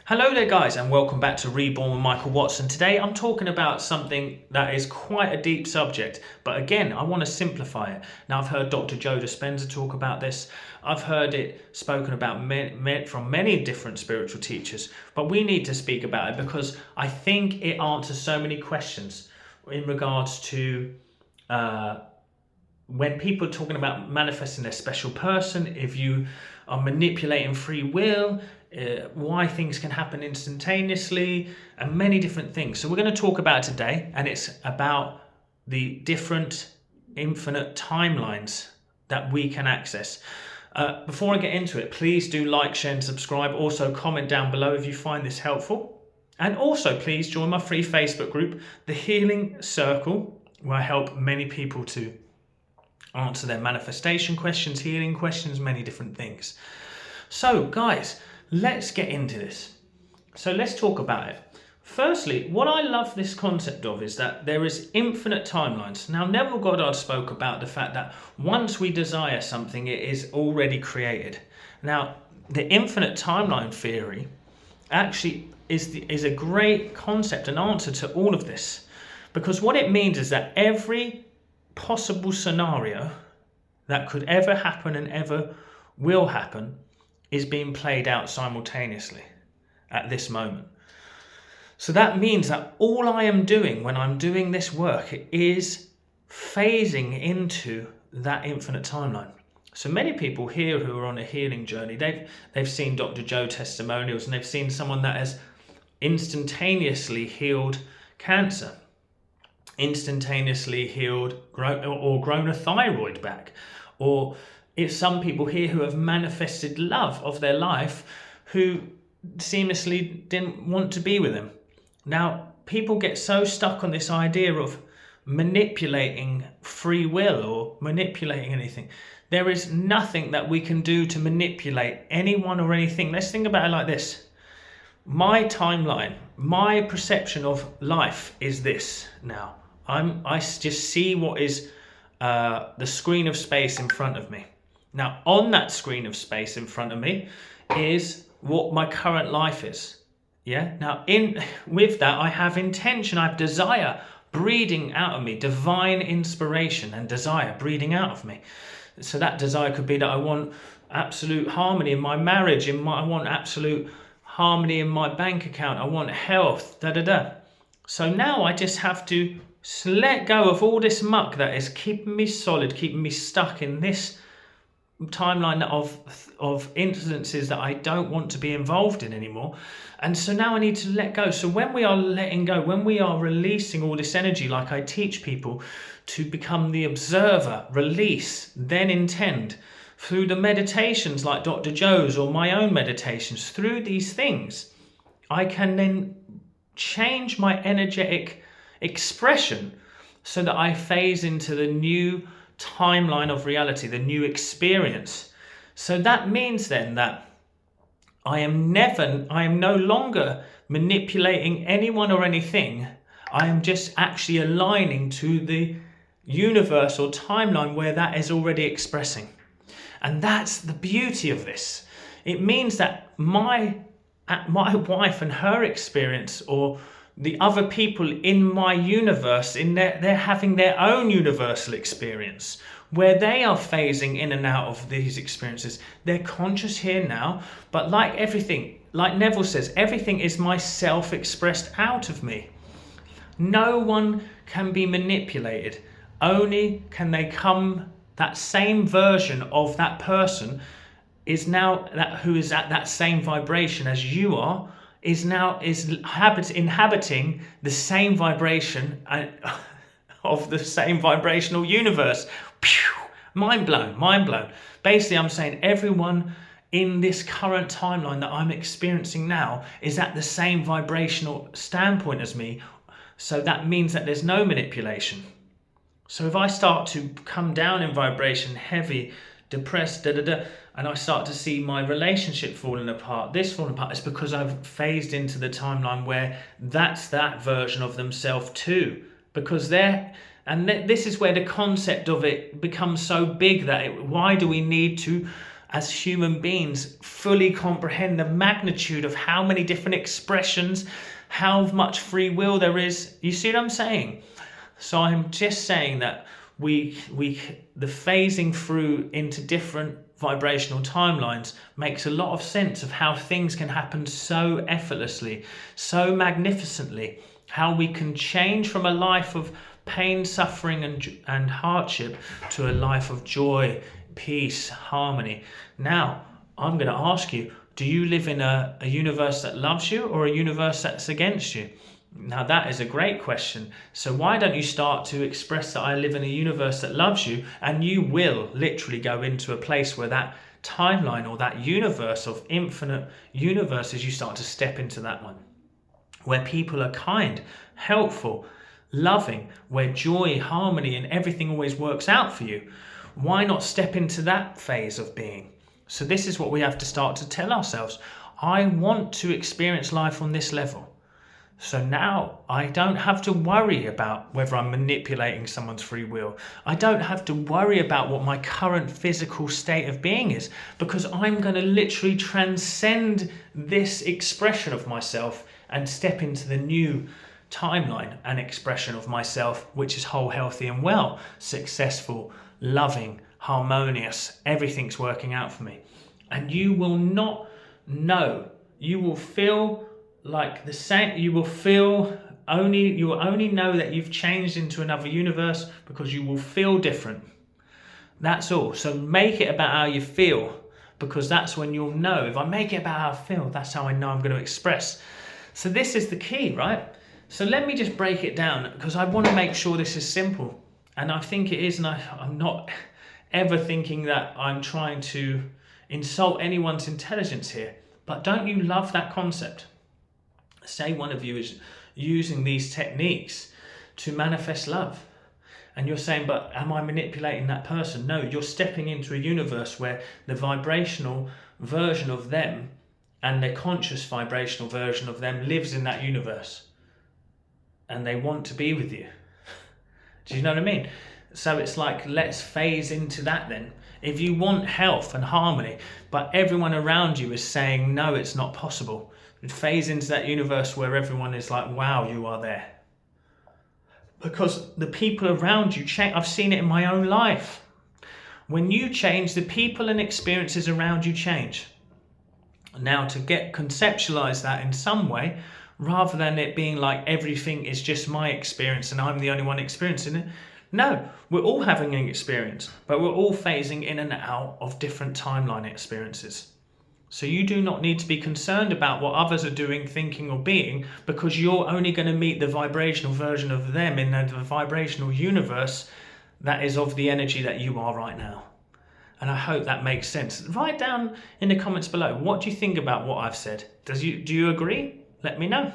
Hello there guys, and welcome back to Reborn with Michael Watson. Today I'm talking about something that is quite a deep subject, but again I want to simplify it. Now I've heard Dr. Joe Dispenza talk about this. I've heard it spoken about from many different spiritual teachers, but we need to speak about it because I think it answers so many questions in regards to when people are talking about manifesting their special person, if you are manipulating free will, why things can happen instantaneously, and many different things. So we're going to talk about it today, and it's about the different infinite timelines that we can access. Before I get into it, please do like, share and subscribe. Also comment down below if you find this helpful. And also please join my free Facebook group, The Healing Circle, where I help many people to answer their manifestation questions, healing questions, many different things. So guys, let's get into this. So let's talk about it. Firstly, what I love this concept of is that there is infinite timelines. Now, Neville Goddard spoke about the fact that once we desire something, it is already created. Now, the infinite timeline theory actually is a great concept and answer to all of this, because what it means is that every possible scenario that could ever happen and ever will happen is being played out simultaneously at this moment. So that means that all I am doing when I'm doing this work is phasing into that infinite timeline. So many people here who are on a healing journey, they've seen Dr. Joe testimonials, and they've seen someone that has instantaneously healed cancer, instantaneously healed or grown a thyroid back, or it's some people here who have manifested love of their life who seamlessly didn't want to be with them. Now, people get so stuck on this idea of manipulating free will or manipulating anything. There is nothing that we can do to manipulate anyone or anything. Let's think about it like this. My timeline, my perception of life is this now. I just see what is the screen of space in front of me. Now, on that screen of space in front of me is what my current life is. Yeah. Now, with that, I have intention, I have desire breeding out of me, divine inspiration and desire breeding out of me. So that desire could be that I want absolute harmony in my marriage, I want absolute harmony in my bank account, I want health, So now I just have to let go of all this muck that is keeping me solid, keeping me stuck in this timeline of incidences that I don't want to be involved in anymore. And so now I need to let go. So when we are letting go, when we are releasing all this energy, like I teach people to become the observer, release, then intend, through the meditations like Dr. Joe's or my own meditations, through these things, I can then change my energetic expression so that I phase into the new timeline of reality, the new experience. So that means then that I am no longer manipulating anyone or anything. I am just actually aligning to the universe or timeline where that is already expressing. And that's the beauty of this. It means that my wife and her experience, or the other people in my universe, they're having their own universal experience where they are phasing in and out of these experiences. They're conscious here now, but like everything, like Neville says, everything is my self-expressed out of me. No one can be manipulated. Only can they come, that same version of that person is now who is at that same vibration as you are, is inhabiting the same vibration of the same vibrational universe. Mind blown. Basically, I'm saying everyone in this current timeline that I'm experiencing now is at the same vibrational standpoint as me. So that means that there's no manipulation. So if I start to come down in vibration, heavy, depressed, and I start to see my relationship falling apart, this falling apart, it's because I've phased into the timeline where that's that version of themselves too. Because this is where the concept of it becomes so big that why do we need to as human beings fully comprehend the magnitude of how many different expressions, how much free will there is. You see what I'm saying? So I'm just saying that the phasing through into different vibrational timelines makes a lot of sense of how things can happen so effortlessly, so magnificently, how we can change from a life of pain, suffering and hardship to a life of joy, peace, harmony. Now, I'm going to ask you, do you live in a universe that loves you or a universe that's against you? Now, that is a great question. So why don't you start to express that I live in a universe that loves you, and you will literally go into a place where that timeline or that universe of infinite universes, you start to step into that one, where people are kind, helpful, loving, where joy, harmony and everything always works out for you. Why not step into that phase of being? So this is what we have to start to tell ourselves. I want to experience life on this level. So now I don't have to worry about whether I'm manipulating someone's free will. I don't have to worry about what my current physical state of being is, because I'm going to literally transcend this expression of myself and step into the new timeline and expression of myself, which is whole, healthy and well, successful, loving, harmonious. Everything's working out for me. And you will not know. You will feel like the same. You will only know that you've changed into another universe because you will feel different. That's all. So make it about how you feel, because that's when you'll know. If I make it about how I feel, that's how I know I'm going to express. So this is the key, right? So let me just break it down, because I want to make sure this is simple. And I think it is, and I'm not ever thinking that I'm trying to insult anyone's intelligence here. But don't you love that concept? Say one of you is using these techniques to manifest love. And you're saying, but am I manipulating that person? No, you're stepping into a universe where the vibrational version of them and the conscious vibrational version of them lives in that universe. And they want to be with you. Do you know what I mean? So it's like, let's phase into that then. If you want health and harmony, but everyone around you is saying, no, it's not possible. Phase into that universe where everyone is like, wow, you are there. Because the people around you change. I've seen it in my own life. When you change, the people and experiences around you change. Now, to conceptualize that in some way, rather than it being like everything is just my experience and I'm the only one experiencing it. No, we're all having an experience, but we're all phasing in and out of different timeline experiences. So you do not need to be concerned about what others are doing, thinking or being, because you're only going to meet the vibrational version of them in the vibrational universe that is of the energy that you are right now. And I hope that makes sense. Write down in the comments below, what do you think about what I've said? Do you agree? Let me know.